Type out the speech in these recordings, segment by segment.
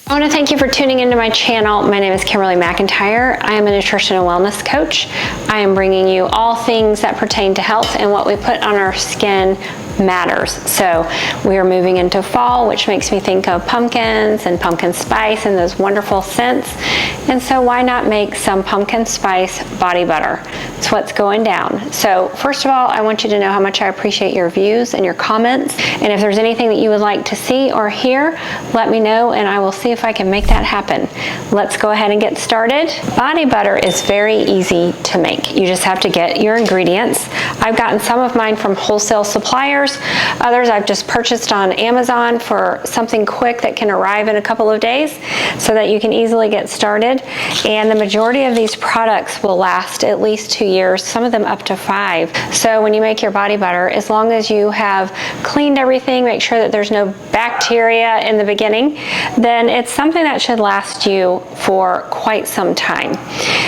I want to thank you for tuning into my channel. My name is Kimberly McIntyre. I am a nutrition and wellness coach. I am bringing you all things that pertain to health, and what we put on our skin matters. So we are moving into fall, which makes me think of pumpkins and pumpkin spice and those wonderful scents. And so why not make some pumpkin spice body butter? It's what's going down. So first of all, I want you to know how much I appreciate your views and your comments. And if there's anything that you would like to see or hear, let me know and I will see if I can make that happen. Let's go ahead and get started. Body butter is very easy to make. You just have to get your ingredients. I've gotten some of mine from wholesale suppliers. Others I've just purchased on Amazon for something quick that can arrive in a couple of days so that you can easily get started. And the majority of these products will last at least 2 years, some of them up to 5. So when you make your body butter, as long as you have cleaned everything, make sure that there's no bacteria in the beginning, then it's something that should last you for quite some time.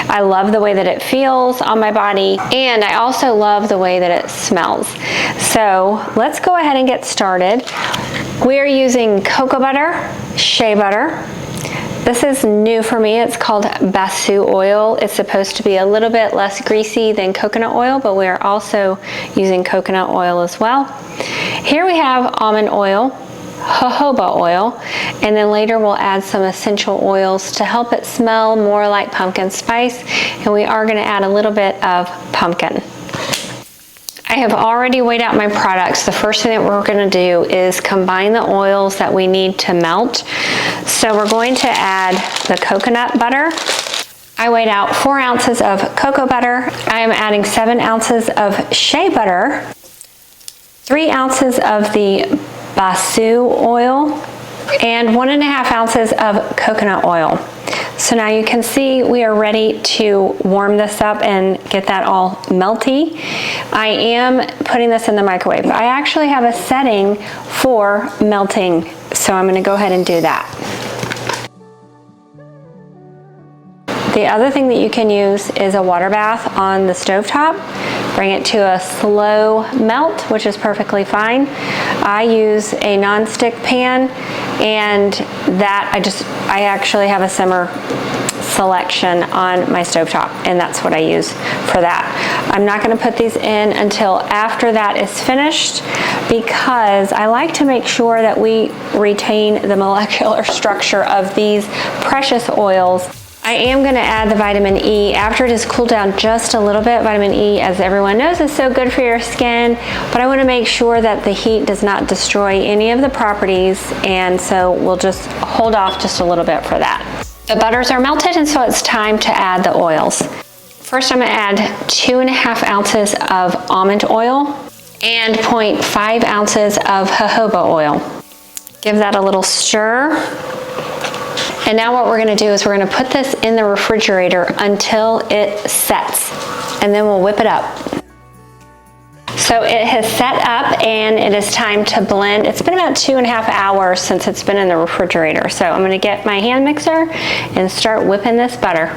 I love the way that it feels on my body, and I also love the way that it smells. So let's go ahead and get started. We're using cocoa butter, shea butter. This is new for me. It's called basu oil. It's supposed to be a little bit less greasy than coconut oil, but we are also using coconut oil as well. Here we have almond oil, jojoba oil, and then later we'll add some essential oils to help it smell more like pumpkin spice, and we are going to add a little bit of pumpkin. I have already weighed out my products. The first thing that we're going to do is combine the oils that we need to melt. So we're going to add the coconut butter. I weighed out 4 ounces of cocoa butter. I am adding 7 ounces of shea butter, 3 ounces of the basu oil, and 1.5 ounces of coconut oil. So now you can see we are ready to warm this up and get that all melty. I am putting this in the microwave. I actually have a setting for melting, so I'm going to go ahead and do that. The other thing that you can use is a water bath on the stovetop. Bring it to a slow melt, which is perfectly fine. I use a non-stick pan, and that I actually have a simmer selection on my stovetop, and that's what I use for that. I'm not going to put these in until after that is finished, because I like to make sure that we retain the molecular structure of these precious oils. I am going to add the vitamin E after it has cooled down just a little bit. Vitamin E, as everyone knows, is so good for your skin, but I want to make sure that the heat does not destroy any of the properties, and so we'll just hold off just a little bit for that. The butters are melted, and so it's time to add the oils. First, I'm going to add 2.5 ounces of almond oil and 0.5 ounces of jojoba oil. Give that a little stir. And now what we're going to do is we're going to put this in the refrigerator until it sets, and then we'll whip it up. So it has set up and it is time to blend. It's been about 2.5 hours since it's been in the refrigerator. So I'm going to get my hand mixer and start whipping this butter.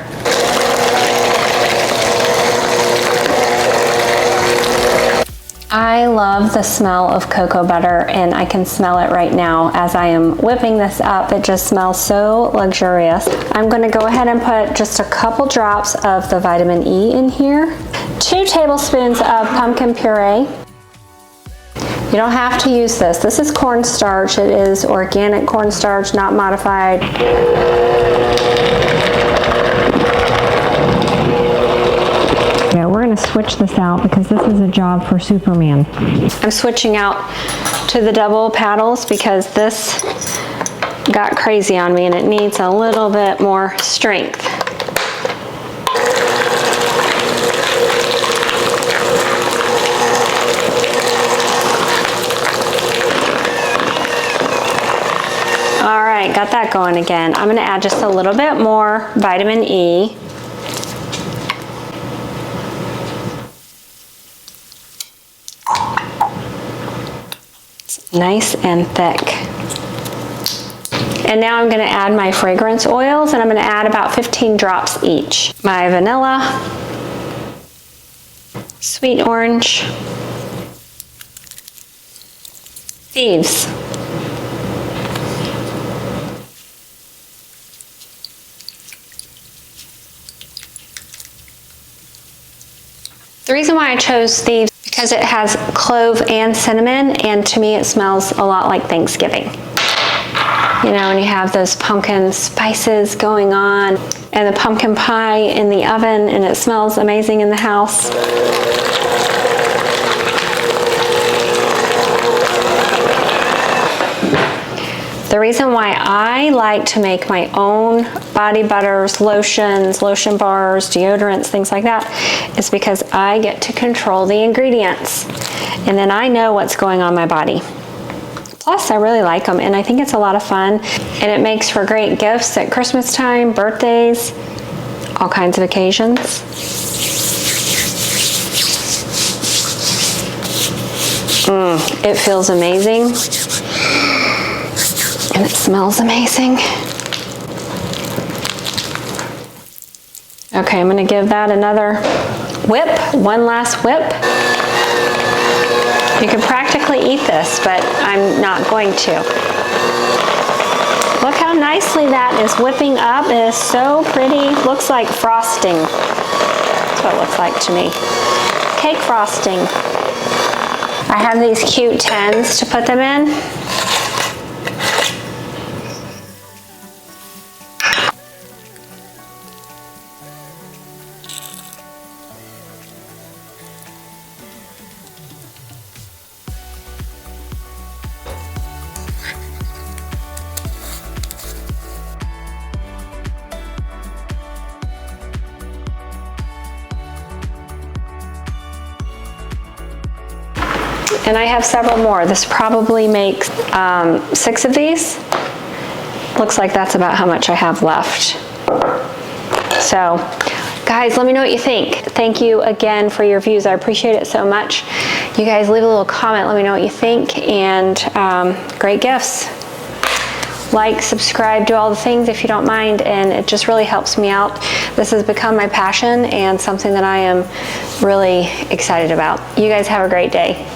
I love the smell of cocoa butter, and I can smell it right now as I am whipping this up. It just smells so luxurious. I'm going to go ahead and put just a couple drops of the vitamin E in here. 2 tablespoons of pumpkin puree. You don't have to use this. This is cornstarch. It is organic cornstarch, not modified. Yeah, we're going to switch this out because this is a job for Superman. I'm switching out to the double paddles because this got crazy on me and it needs a little bit more strength. All right, got that going again. I'm going to add just a little bit more vitamin E. Nice and thick. And now I'm going to add my fragrance oils, and I'm going to add about 15 drops each. My vanilla, sweet orange, thieves, The reason why I chose thieves because it has clove and cinnamon, and to me it smells a lot like Thanksgiving. You know, and you have those pumpkin spices going on and the pumpkin pie in the oven, and it smells amazing in the house. The reason why I like to make my own body butters, lotions, lotion bars, deodorants, things like that, is because I get to control the ingredients. And then I know what's going on my body. Plus, I really like them, and I think it's a lot of fun. And it makes for great gifts at Christmas time, birthdays, all kinds of occasions. It feels amazing. And it smells amazing. Okay, I'm gonna give that another whip, one last whip. You can practically eat this, but I'm not going to. Look how nicely that is whipping up. It is so pretty. Looks like frosting. That's what it looks like to me. Cake frosting. I have these cute tins to put them in. And I have several more. This probably makes 6 of these. Looks like that's about how much I have left. So, guys, let me know what you think. Thank you again for your views. I appreciate it so much. You guys leave a little comment. Let me know what you think. And great gifts. Like, subscribe, do all the things if you don't mind, and it just really helps me out. This has become my passion and something that I am really excited about. You guys have a great day.